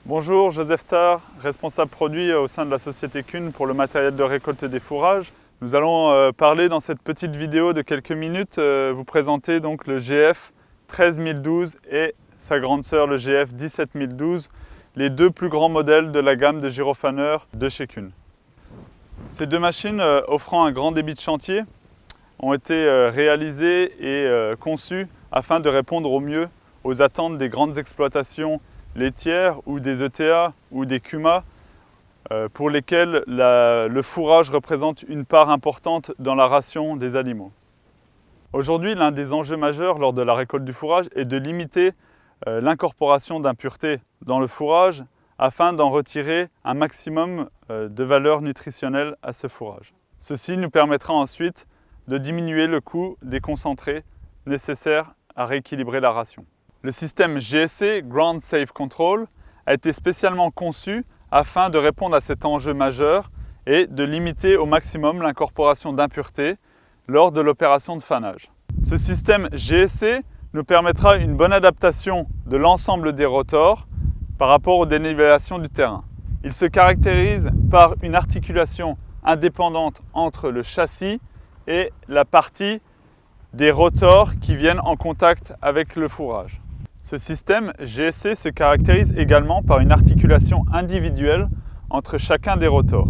Bonjour, Joseph Tard, responsable produit au sein de la société Kuhn pour le matériel de récolte des fourrages. Nous allons parler dans cette petite vidéo de quelques minutes, vous présenter donc le GF 13012 et sa grande sœur le GF 17012, les deux plus grands modèles de la gamme de gyrofaneurs de chez Kuhn. Ces deux machines offrant un grand débit de chantier ont été réalisées et conçues afin de répondre au mieux aux attentes des grandes exploitations laitières ou des ETA ou des CUMA pour lesquels le fourrage représente une part importante dans la ration des animaux. Aujourd'hui, l'un des enjeux majeurs lors de la récolte du fourrage est de limiter l'incorporation d'impuretés dans le fourrage afin d'en retirer un maximum de valeur nutritionnelle à ce fourrage. Ceci nous permettra ensuite de diminuer le coût des concentrés nécessaires à rééquilibrer la ration. Le système GSC, Ground Safe Control, a été spécialement conçu afin de répondre à cet enjeu majeur et de limiter au maximum l'incorporation d'impuretés lors de l'opération de fanage. Ce système GSC nous permettra une bonne adaptation de l'ensemble des rotors par rapport aux dénivellations du terrain. Il se caractérise par une articulation indépendante entre le châssis et la partie des rotors qui viennent en contact avec le fourrage. Ce système GSC se caractérise également par une articulation individuelle entre chacun des rotors.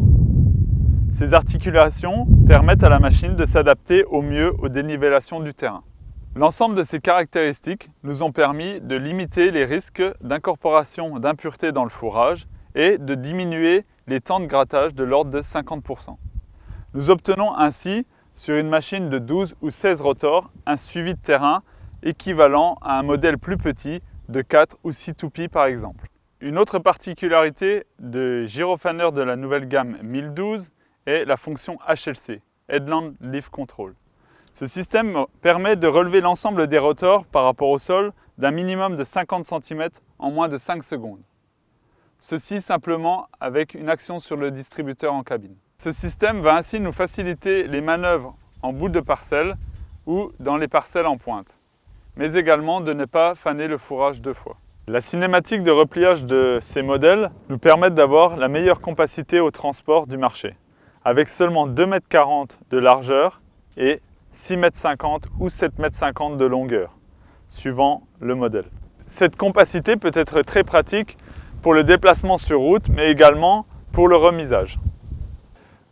Ces articulations permettent à la machine de s'adapter au mieux aux dénivellations du terrain. L'ensemble de ces caractéristiques nous ont permis de limiter les risques d'incorporation d'impuretés dans le fourrage et de diminuer les temps de grattage de l'ordre de 50%. Nous obtenons ainsi, sur une machine de 12 ou 16 rotors, un suivi de terrain équivalent à un modèle plus petit de 4 ou 6 toupies par exemple. Une autre particularité de gyrofaneurs de la nouvelle gamme 1012 est la fonction HLC, Headland Lift Control. Ce système permet de relever l'ensemble des rotors par rapport au sol d'un minimum de 50 cm en moins de 5 secondes. Ceci simplement avec une action sur le distributeur en cabine. Ce système va ainsi nous faciliter les manœuvres en bout de parcelle ou dans les parcelles en pointe, mais également de ne pas faner le fourrage deux fois. La cinématique de repliage de ces modèles nous permet d'avoir la meilleure compacité au transport du marché, avec seulement 2,40 m de largeur et 6,50 m ou 7,50 m de longueur, suivant le modèle. Cette compacité peut être très pratique pour le déplacement sur route, mais également pour le remisage.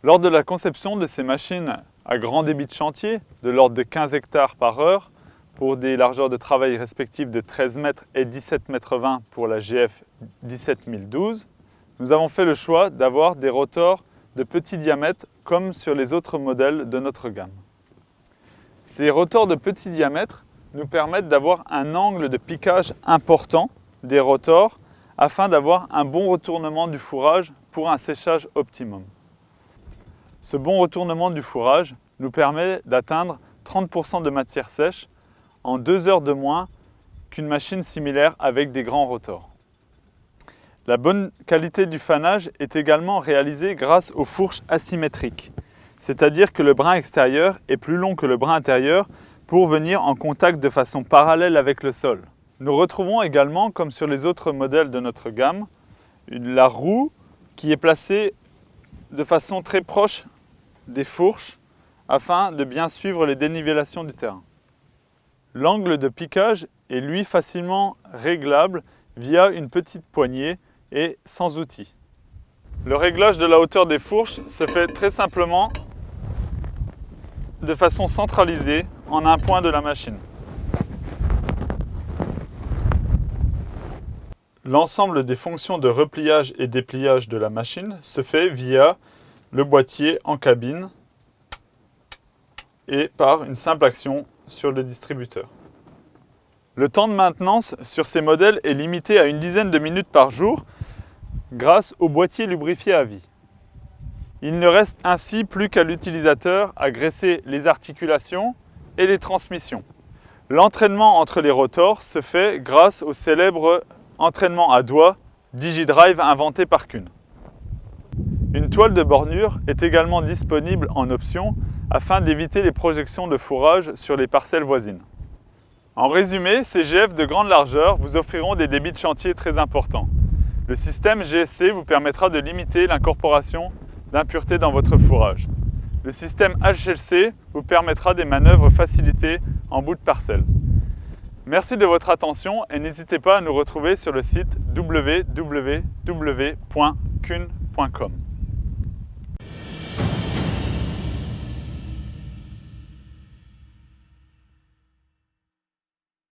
Lors de la conception de ces machines à grand débit de chantier, de l'ordre de 15 hectares par heure, pour des largeurs de travail respectives de 13 m et 17,20 m pour la GF 17012, nous avons fait le choix d'avoir des rotors de petit diamètre comme sur les autres modèles de notre gamme. Ces rotors de petit diamètre nous permettent d'avoir un angle de piquage important des rotors afin d'avoir un bon retournement du fourrage pour un séchage optimum. Ce bon retournement du fourrage nous permet d'atteindre 30% de matière sèche en 2 heures de moins qu'une machine similaire avec des grands rotors. La bonne qualité du fanage est également réalisée grâce aux fourches asymétriques, c'est-à-dire que le brin extérieur est plus long que le brin intérieur pour venir en contact de façon parallèle avec le sol. Nous retrouvons également, comme sur les autres modèles de notre gamme, la roue qui est placée de façon très proche des fourches afin de bien suivre les dénivellations du terrain. L'angle de piquage est lui facilement réglable via une petite poignée et sans outil. Le réglage de la hauteur des fourches se fait très simplement de façon centralisée en un point de la machine. L'ensemble des fonctions de repliage et dépliage de la machine se fait via le boîtier en cabine et par une simple action sur le distributeur. Le temps de maintenance sur ces modèles est limité à une dizaine de minutes par jour grâce au boîtier lubrifié à vie. Il ne reste ainsi plus qu'à l'utilisateur à graisser les articulations et les transmissions. L'entraînement entre les rotors se fait grâce au célèbre entraînement à doigts DigiDrive inventé par Kuhn. Une toile de bornure est également disponible en option afin d'éviter les projections de fourrage sur les parcelles voisines. En résumé, ces GF de grande largeur vous offriront des débits de chantier très importants. Le système GSC vous permettra de limiter l'incorporation d'impuretés dans votre fourrage. Le système HLC vous permettra des manœuvres facilitées en bout de parcelle. Merci de votre attention et n'hésitez pas à nous retrouver sur le site www.kuhn.com.